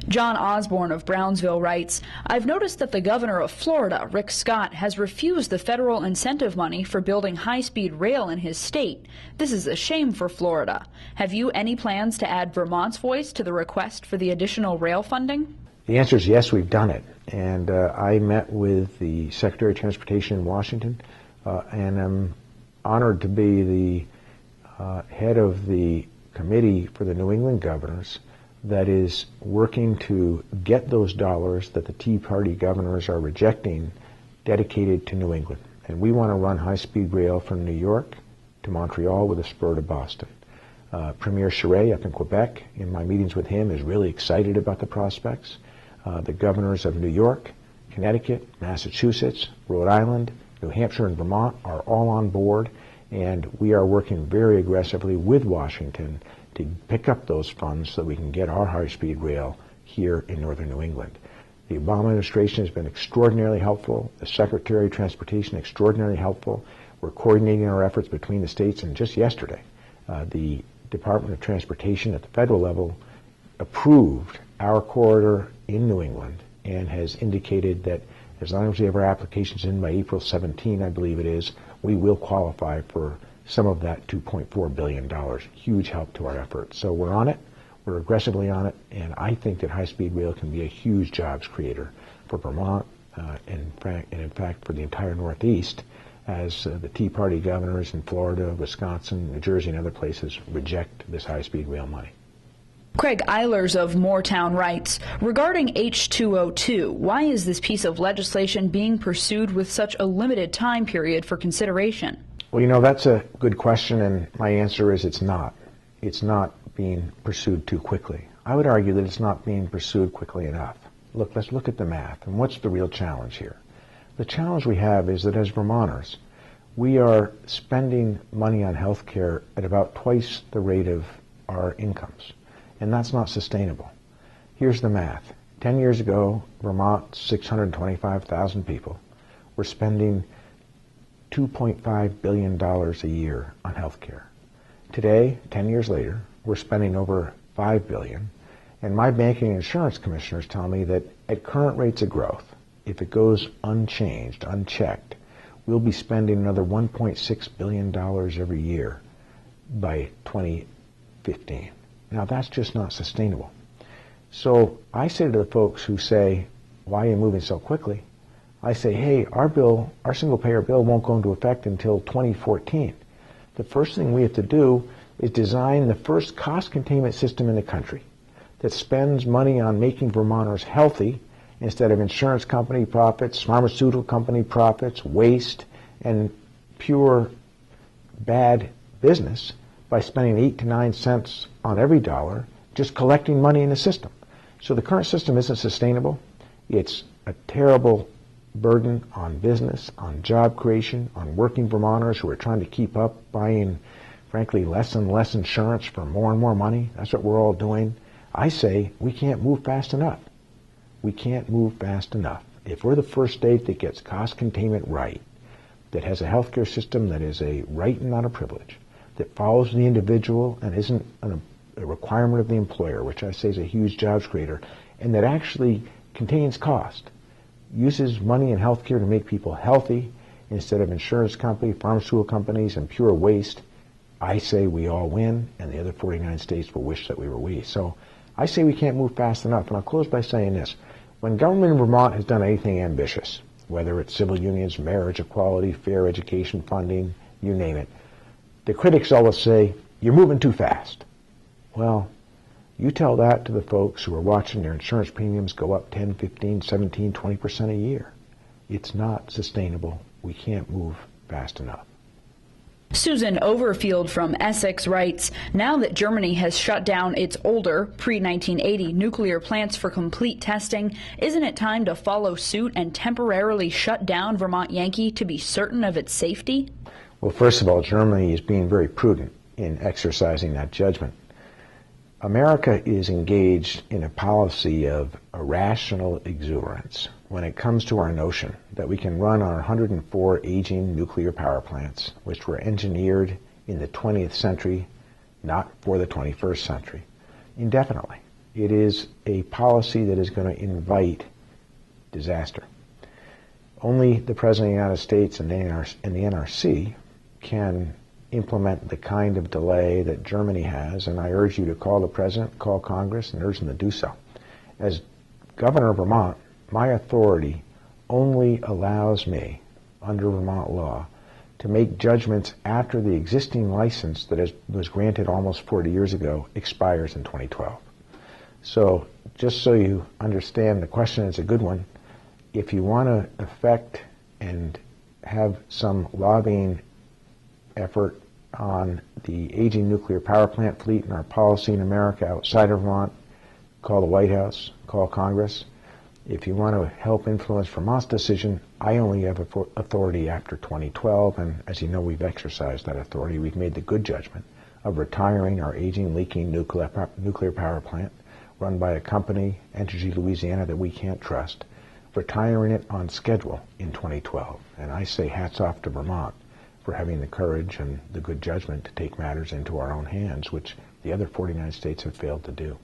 John Osborne of Brownsville writes, "I've noticed that the governor of Florida, Rick Scott, has refused the federal incentive money for building high-speed rail in his state. This is a shame for Florida. Have you any plans to add Vermont's voice to the request for the additional rail funding?" The answer is yes, we've done it. And I met with the Secretary of Transportation in Washington, and I'm honored to be the head of the committee for the New England governors that is working to get those dollars that the Tea Party governors are rejecting dedicated to New England. And we want to run high-speed rail from New York to Montreal with a spur to Boston. Premier Charest up in Quebec, in my meetings with him, is really excited about the prospects. The governors of New York, Connecticut, Massachusetts, Rhode Island, New Hampshire, and Vermont are all on board, and we are working very aggressively with Washington to pick up those funds so that we can get our high-speed rail here in northern New England. The Obama administration has been extraordinarily helpful. The Secretary of Transportation extraordinarily helpful. We're coordinating our efforts between the states, and just yesterday, the Department of Transportation at the federal level approved our corridor in New England and has indicated that as long as we have our applications in by April 17, I believe it is, we will qualify for some of that $2.4 billion. Huge help to our efforts. So we're on it, we're aggressively on it, and I think that high-speed rail can be a huge jobs creator for Vermont and in fact for the entire Northeast as the Tea Party governors in Florida, Wisconsin, New Jersey, and other places reject this high-speed rail money. Craig EILERS of Moortown writes, regarding H202, why is this piece of legislation being pursued with such a limited time period for consideration? Well, you know, that's a good question, and my answer is it's not. It's not being pursued too quickly. I would argue that it's not being pursued quickly enough. Look, let's look at the math, and what's the real challenge here? The challenge we have is that as Vermonters, we are spending money on health care at about twice the rate of our incomes, and that's not sustainable. Here's the math. 10 years ago, Vermont, 625,000 people, were spending $2.5 billion a year on health care. Today, 10 years later, we're spending over $5 billion, and my banking and insurance commissioners tell me that at current rates of growth, if it goes unchanged, unchecked, we'll be spending another $1.6 billion every year by 2015. Now, that's just not sustainable. So I say to the folks who say, why are you moving so quickly? I say, hey, our single-payer bill won't go into effect until 2014. The first thing we have to do is design the first cost containment system in the country that spends money on making Vermonters healthy instead of insurance company profits, pharmaceutical company profits, waste, and pure bad business by spending 8 to 9 cents on every dollar just collecting money in the system. So the current system isn't sustainable. It's a terrible burden on business, on job creation, on working Vermonters who are trying to keep up buying, frankly, less and less insurance for more and more money. That's what we're all doing. I say we can't move fast enough. We can't move fast enough. If we're the first state that gets cost containment right, that has a healthcare system that is a right and not a privilege, that follows the individual and isn't a requirement of the employer, which I say is a huge jobs creator, and that actually contains cost, uses money in healthcare to make people healthy instead of insurance companies, pharmaceutical companies, and pure waste, I say we all win, and the other 49 states will wish that we were we. So I say we can't move fast enough, and I'll close by saying this. When government in Vermont has done anything ambitious, whether it's civil unions, marriage equality, fair education funding, you name it, the critics always say, you're moving too fast. Well, you tell that to the folks who are watching their insurance premiums go up 10, 15, 17, 20% a year. It's not sustainable. We can't move fast enough. Susan Overfield from Essex writes, now that Germany has shut down its older, pre-1980 nuclear plants for complete testing, isn't it time to follow suit and temporarily shut down Vermont Yankee to be certain of its safety? Well, first of all, Germany is being very prudent in exercising that judgment. America is engaged in a policy of irrational exuberance when it comes to our notion that we can run our 104 aging nuclear power plants, which were engineered in the 20th century, not for the 21st century, indefinitely. It is a policy that is going to invite disaster. Only the President of the United States and the NRC can implement the kind of delay that Germany has, and I urge you to call the President, call Congress, and urge them to do so. As Governor of Vermont, my authority only allows me, under Vermont law, to make judgments after the existing license that was granted almost 40 years ago expires in 2012. So just so you understand, the question is a good one. If you want to affect and have some lobbying effort on the aging nuclear power plant fleet and our policy in America outside of Vermont, call the White House, call Congress. If you want to help influence Vermont's decision, I only have authority after 2012, and as you know, we've exercised that authority. We've made the good judgment of retiring our aging, leaking nuclear power plant run by a company, Entergy Louisiana, that we can't trust, retiring it on schedule in 2012. And I say hats off to Vermont for having the courage and the good judgment to take matters into our own hands, which the other 49 states have failed to do.